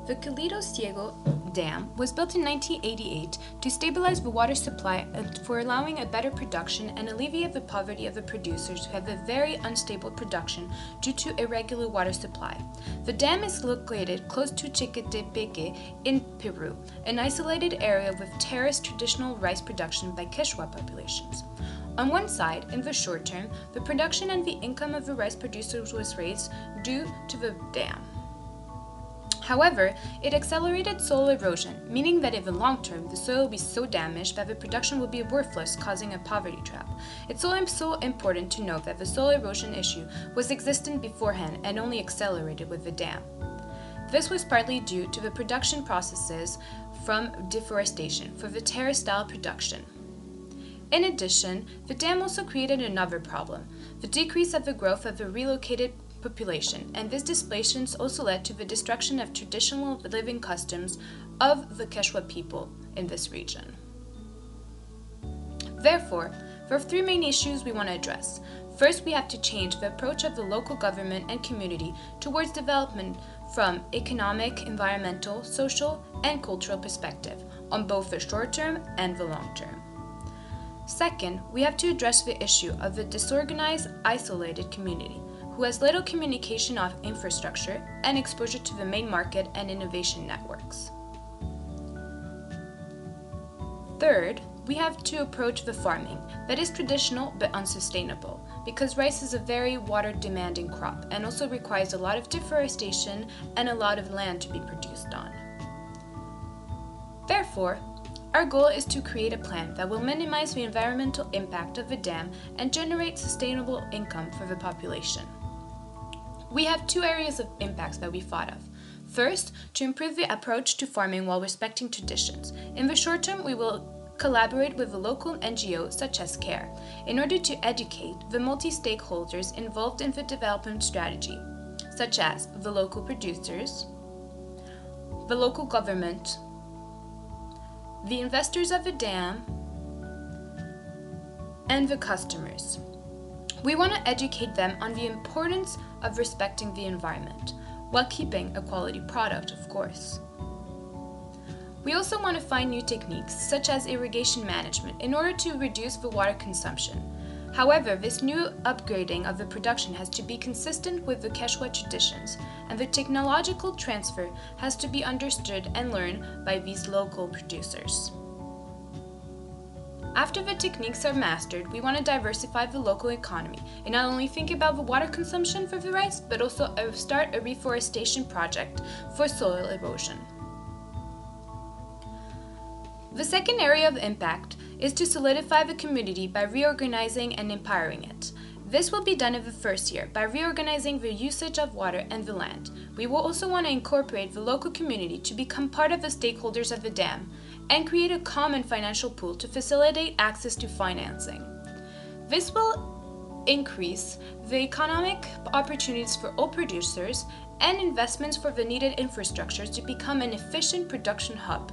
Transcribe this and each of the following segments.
The Quilito Ciego Dam was built in 1988 to stabilize the water supply and for allowing a better production and alleviate the poverty of the producers who have a very unstable production due to irregular water supply. The dam is located close to Chiquetepeque in Peru, an isolated area with terraced traditional rice production by Quechua populations. On one side, in the short term, the production and the income of the rice producers was raised due to the dam. However, it accelerated soil erosion, meaning that in the long term, the soil will be so damaged that the production will be worthless, causing a poverty trap. It's so important to note that the soil erosion issue was existent beforehand and only accelerated with the dam. This was partly due to the production processes from deforestation for the terrace-style production. In addition, the dam also created another problem, the decrease of the growth of the relocated population, and this displacement also led to the destruction of traditional living customs of the Quechua people in this region. Therefore, there are three main issues we want to address. First, we have to change the approach of the local government and community towards development from economic, environmental, social, and cultural perspective on both the short term and the long term. Second, we have to address the issue of the disorganized, isolated community who has little communication of infrastructure and exposure to the main market and innovation networks. Third, we have to approach the farming that is traditional but unsustainable, because rice is a very water-demanding crop and also requires a lot of deforestation and a lot of land to be produced on. Therefore, our goal is to create a plan that will minimize the environmental impact of the dam and generate sustainable income for the population. We have two areas of impacts that we thought of. First, to improve the approach to farming while respecting traditions. In the short term, we will collaborate with the local NGOs such as CARE in order to educate the multi-stakeholders involved in the development strategy, such as the local producers, the local government, the investors of the dam, and the customers. We want to educate them on the importance of respecting the environment, while keeping a quality product, of course. We also want to find new techniques, such as irrigation management, in order to reduce the water consumption. However, this new upgrading of the production has to be consistent with the Quechua traditions, and the technological transfer has to be understood and learned by these local producers. After the techniques are mastered, we want to diversify the local economy and not only think about the water consumption for the rice, but also start a reforestation project for soil erosion. The second area of impact is to solidify the community by reorganizing and empowering it. This will be done in the first year by reorganizing the usage of water and the land. We will also want to incorporate the local community to become part of the stakeholders of the dam and create a common financial pool to facilitate access to financing. This will increase the economic opportunities for all producers and investments for the needed infrastructures to become an efficient production hub.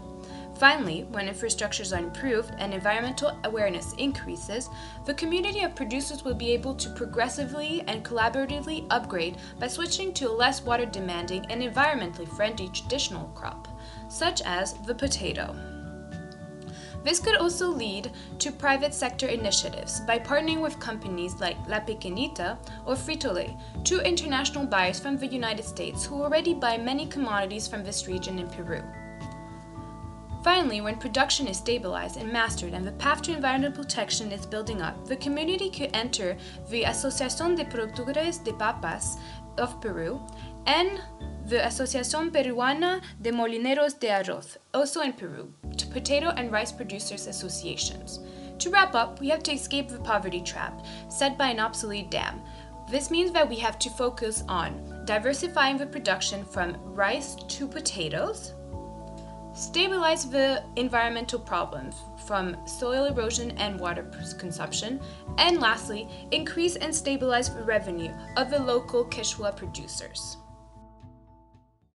Finally, when infrastructures are improved and environmental awareness increases, the community of producers will be able to progressively and collaboratively upgrade by switching to a less water-demanding and environmentally friendly traditional crop, such as the potato. This could also lead to private sector initiatives by partnering with companies like La Pequeñita or Frito-Lay, two international buyers from the United States who already buy many commodities from this region in Peru. Finally, when production is stabilized and mastered and the path to environmental protection is building up, the community could enter the Asociación de Productores de Papas of Peru and the Asociación Peruana de Molineros de Arroz, also in Peru, to potato and rice producers associations. To wrap up, we have to escape the poverty trap set by an obsolete dam. This means that we have to focus on diversifying the production from rice to potatoes, stabilize the environmental problems from soil erosion and water consumption, and lastly, increase and stabilize the revenue of the local Quechua producers.